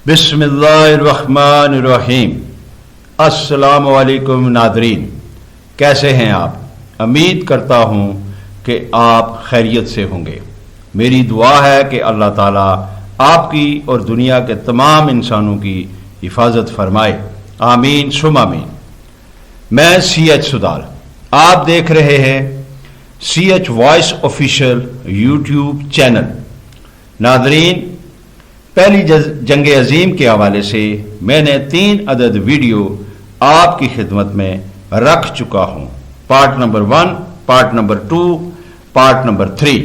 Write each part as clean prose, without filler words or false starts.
بسم اللہ الرحمن الرحیم۔ السلام علیکم ناظرین، کیسے ہیں آپ؟ امید کرتا ہوں کہ آپ خیریت سے ہوں گے۔ میری دعا ہے کہ اللہ تعالیٰ آپ کی اور دنیا کے تمام انسانوں کی حفاظت فرمائے، آمین ثم آمین۔ میں CH سدال، آپ دیکھ رہے ہیں CH voice official YouTube channel. ناظرین، پہلی جنگ عظیم کے حوالے سے میں نے 3 عدد ویڈیو آپ کی خدمت میں رکھ چکا ہوں، part number 1، part number 2، part number 3۔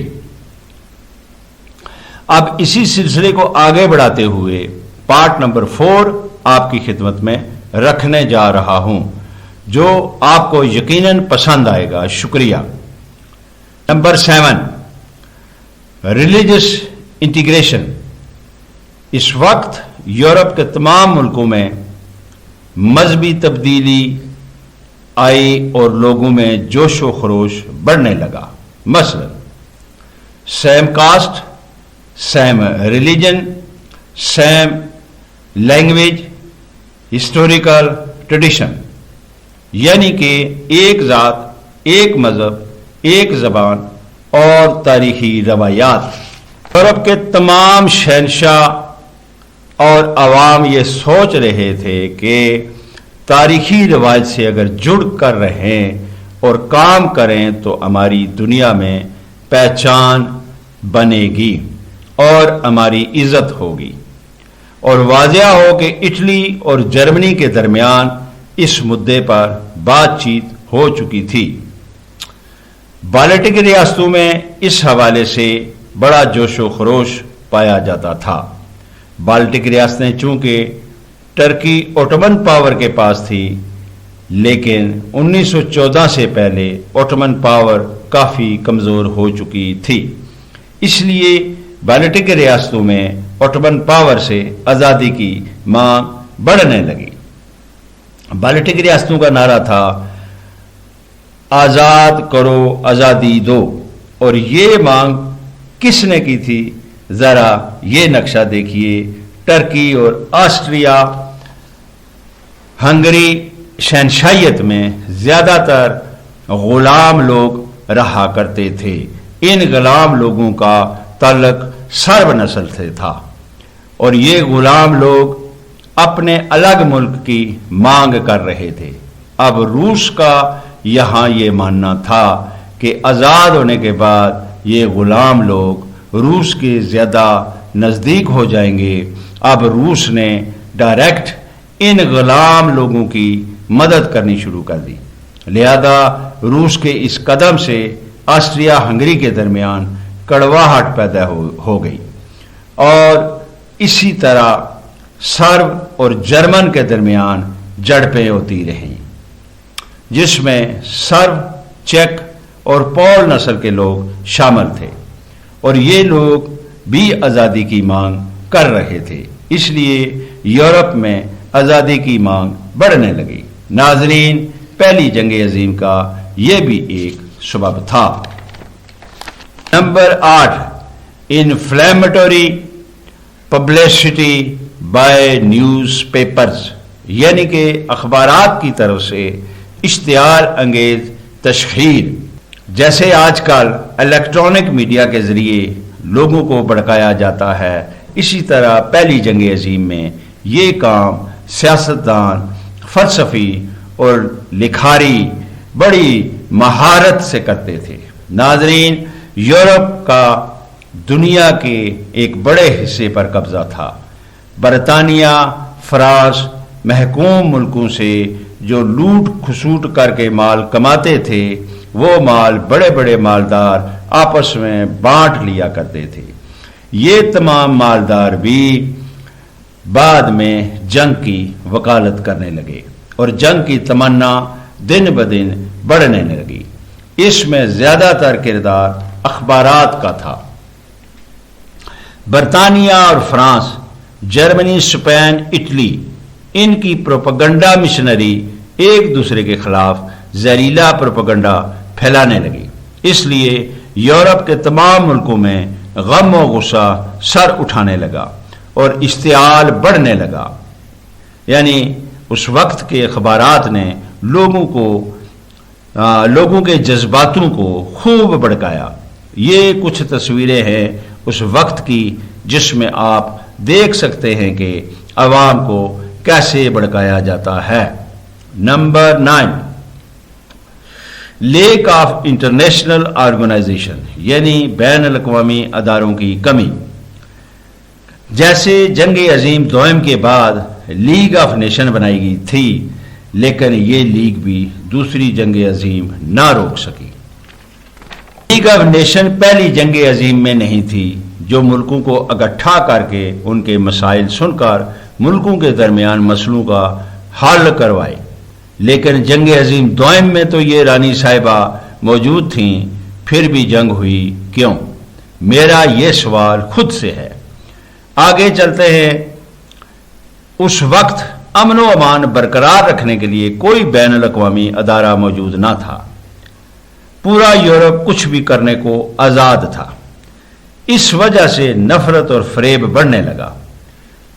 اب اسی سلسلے کو آگے بڑھاتے ہوئے پارٹ نمبر 4 آپ کی خدمت میں رکھنے جا رہا ہوں، جو آپ کو یقیناً پسند آئے گا۔ شکریہ۔ Number 7، religious integration. اس وقت یورپ کے تمام ملکوں میں مذہبی تبدیلی آئی اور لوگوں میں جوش و خروش بڑھنے لگا۔ مثلا same cost, same religion, same language, historical tradition, یعنی کہ ایک ذات، ایک مذہب، ایک زبان اور تاریخی روایات۔ یورپ کے تمام شہنشاہ اور عوام یہ سوچ رہے تھے کہ تاریخی روایت سے اگر جڑ کر رہیں اور کام کریں تو ہماری دنیا میں پہچان بنے گی اور ہماری عزت ہوگی۔ اور واضح ہو کہ اٹلی اور جرمنی کے درمیان اس مدعے پر بات چیت ہو چکی تھی۔ بالٹک ریاستوں میں اس حوالے سے بڑا جوش و خروش پایا جاتا تھا۔ بالٹک ریاستیں چونکہ ٹرکی اوٹومن پاور کے پاس تھی، لیکن 1914 سے پہلے اوٹومن پاور کافی کمزور ہو چکی تھی، اس لیے بالٹک ریاستوں میں اوٹومن پاور سے آزادی کی مانگ بڑھنے لگی۔ بالٹک ریاستوں کا نعرہ تھا آزاد کرو، آزادی دو۔ اور یہ مانگ کس نے کی تھی؟ ذرا یہ نقشہ دیکھیے۔ ٹرکی اور آسٹریا ہنگری شہنشاہیت میں زیادہ تر غلام لوگ رہا کرتے تھے۔ ان غلام لوگوں کا تعلق سرب نسل سے تھا اور یہ غلام لوگ اپنے الگ ملک کی مانگ کر رہے تھے۔ اب روس کا یہاں یہ ماننا تھا کہ آزاد ہونے کے بعد یہ غلام لوگ روس کے زیادہ نزدیک ہو جائیں گے۔ اب روس نے ڈائریکٹ ان غلام لوگوں کی مدد کرنی شروع کر دی، لہذا روس کے اس قدم سے آسٹریا ہنگری کے درمیان کڑواہٹ پیدا ہو گئی اور اسی طرح سرب اور جرمن کے درمیان جھڑپیں ہوتی رہیں، جس میں سرب، چیک اور پول نسل کے لوگ شامل تھے اور یہ لوگ بھی آزادی کی مانگ کر رہے تھے، اس لیے یورپ میں آزادی کی مانگ بڑھنے لگی۔ ناظرین، پہلی جنگ عظیم کا یہ بھی ایک سبب تھا۔ Number 8، inflammatory publicity by news papers, یعنی کہ اخبارات کی طرف سے اشتعال انگیز تشہیر۔ جیسے آج کل الیکٹرانک میڈیا کے ذریعے لوگوں کو بھڑکایا جاتا ہے، اسی طرح پہلی جنگ عظیم میں یہ کام سیاستدان، فلسفی اور لکھاری بڑی مہارت سے کرتے تھے۔ ناظرین، یورپ کا دنیا کے ایک بڑے حصے پر قبضہ تھا۔ برطانیہ، فرانس محکوم ملکوں سے جو لوٹ کھسوٹ کر کے مال کماتے تھے، وہ مال بڑے بڑے مالدار آپس میں بانٹ لیا کرتے تھے۔ یہ تمام مالدار بھی بعد میں جنگ کی وکالت کرنے لگے اور جنگ کی تمنا دن بدن بڑھنے لگی۔ اس میں زیادہ تر کردار اخبارات کا تھا۔ برطانیہ اور فرانس، جرمنی، اسپین، اٹلی، ان کی پروپیگنڈا مشنری ایک دوسرے کے خلاف زہریلا پروپیگنڈا پھیلانے لگی، اس لیے یورپ کے تمام ملکوں میں غم و غصہ سر اٹھانے لگا اور اشتعال بڑھنے لگا، یعنی اس وقت کے اخبارات نے لوگوں کے جذباتوں کو خوب بھڑکایا۔ یہ کچھ تصویریں ہیں اس وقت کی جس میں آپ دیکھ سکتے ہیں کہ عوام کو کیسے بھڑکایا جاتا ہے۔ Number 9، league of international organisation, یعنی بین الاقوامی اداروں کی کمی۔ جیسے جنگ عظیم دوئم کے بعد لیگ آف نیشن بنائی گئی تھی، لیکن یہ لیگ بھی دوسری جنگ عظیم نہ روک سکی۔ لیگ آف نیشن پہلی جنگ عظیم میں نہیں تھی جو ملکوں کو اکٹھا کر کے ان کے مسائل سن کر ملکوں کے درمیان مسئلوں کا حل کروائے، لیکن جنگ عظیم دوئم میں تو یہ رانی صاحبہ موجود تھیں، پھر بھی جنگ ہوئی کیوں؟ میرا یہ سوال خود سے ہے۔ آگے چلتے ہیں۔ اس وقت امن و امان برقرار رکھنے کے لیے کوئی بین الاقوامی ادارہ موجود نہ تھا، پورا یورپ کچھ بھی کرنے کو آزاد تھا۔ اس وجہ سے نفرت اور فریب بڑھنے لگا۔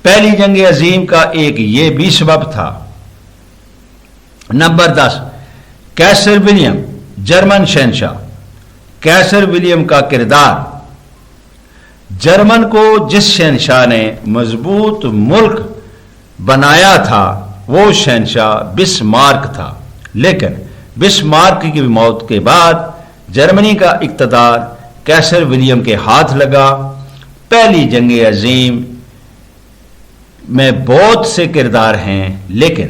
پہلی جنگ عظیم کا ایک یہ بھی سبب تھا۔ نمبر 10، کیسر ولیم، جرمن شہنشاہ۔ کیسر ولیم کا کردار۔ جرمن کو جس شہنشاہ نے مضبوط ملک بنایا تھا وہ شہنشاہ بسمارک تھا، لیکن بسمارک کی موت کے بعد جرمنی کا اقتدار کیسر ولیم کے ہاتھ لگا۔ پہلی جنگ عظیم میں بہت سے کردار ہیں، لیکن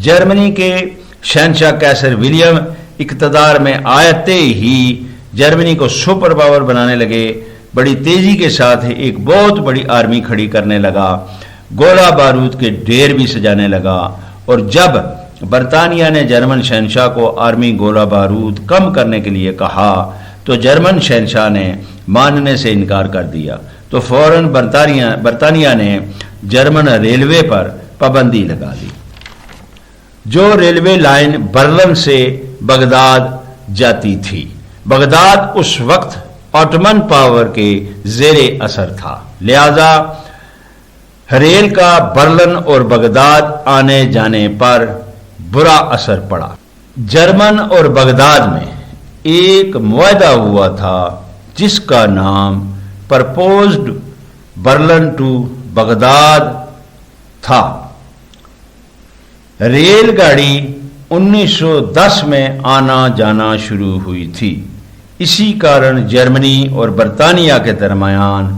جرمنی کے شہنشاہ کیسر ولیم اقتدار میں آتے ہی جرمنی کو سپر پاور بنانے لگے، بڑی تیزی کے ساتھ ایک بہت بڑی آرمی کھڑی کرنے لگا، گولہ بارود کے ڈھیر بھی سجانے لگا، اور جب برطانیہ نے جرمن شہنشاہ کو آرمی گولہ بارود کم کرنے کے لیے کہا تو جرمن شہنشاہ نے ماننے سے انکار کر دیا، تو فوراً برطانیہ نے جرمن ریلوے پر پابندی لگا دی، جو ریلوے لائن برلن سے بغداد جاتی تھی۔ بغداد اس وقت آٹمن پاور کے زیر اثر تھا، لہذا ریل کا برلن اور بغداد آنے جانے پر برا اثر پڑا۔ جرمن اور بغداد میں ایک معاہدہ ہوا تھا جس کا نام پرپوزڈ برلن ٹو بغداد تھا۔ ریل گاڑی 1910 میں آنا جانا شروع ہوئی تھی، اسی کارن جرمنی اور برطانیہ کے درمیان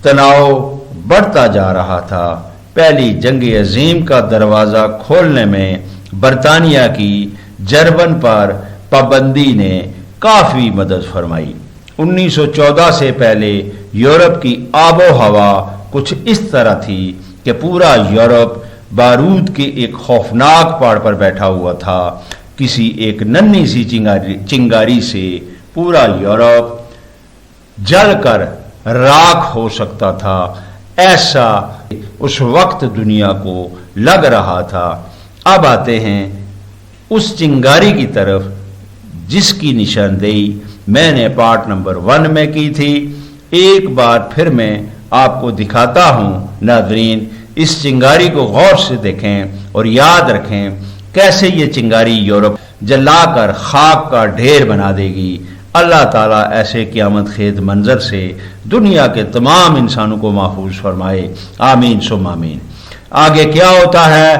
تناؤ بڑھتا جا رہا تھا۔ پہلی جنگ عظیم کا دروازہ کھولنے میں برطانیہ کی جرمن پر پابندی نے کافی مدد فرمائی۔ 1914 سے پہلے یورپ کی آب و ہوا کچھ اس طرح تھی کہ پورا یورپ بارود کے ایک خوفناک پہاڑ پر بیٹھا ہوا تھا۔ کسی ایک ننھی سی چنگاری سے پورا یورپ جل کر راکھ ہو سکتا تھا، ایسا اس وقت دنیا کو لگ رہا تھا۔ اب آتے ہیں اس چنگاری کی طرف جس کی نشاندہی میں نے پارٹ نمبر 1 میں کی تھی۔ ایک بار پھر میں آپ کو دکھاتا ہوں۔ ناظرین، اس چنگاری کو غور سے دیکھیں اور یاد رکھیں کیسے یہ چنگاری یورپ جلا کر خاک کا ڈھیر بنا دے گی۔ اللہ تعالیٰ ایسے قیامت خیز منظر سے دنیا کے تمام انسانوں کو محفوظ فرمائے، آمین ثم آمین۔ آگے کیا ہوتا ہے،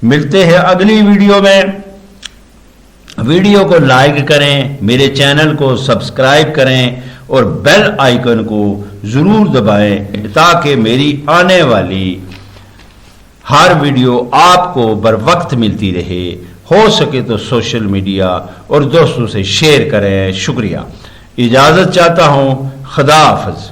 ملتے ہیں اگلی ویڈیو میں۔ ویڈیو کو لائک کریں، میرے چینل کو سبسکرائب کریں اور بیل آئیکن کو ضرور دبائیں تاکہ میری آنے والی ہر ویڈیو آپ کو بر وقت ملتی رہے۔ ہو سکے تو سوشل میڈیا اور دوستوں سے شیئر کریں۔ شکریہ، اجازت چاہتا ہوں، خدا حافظ۔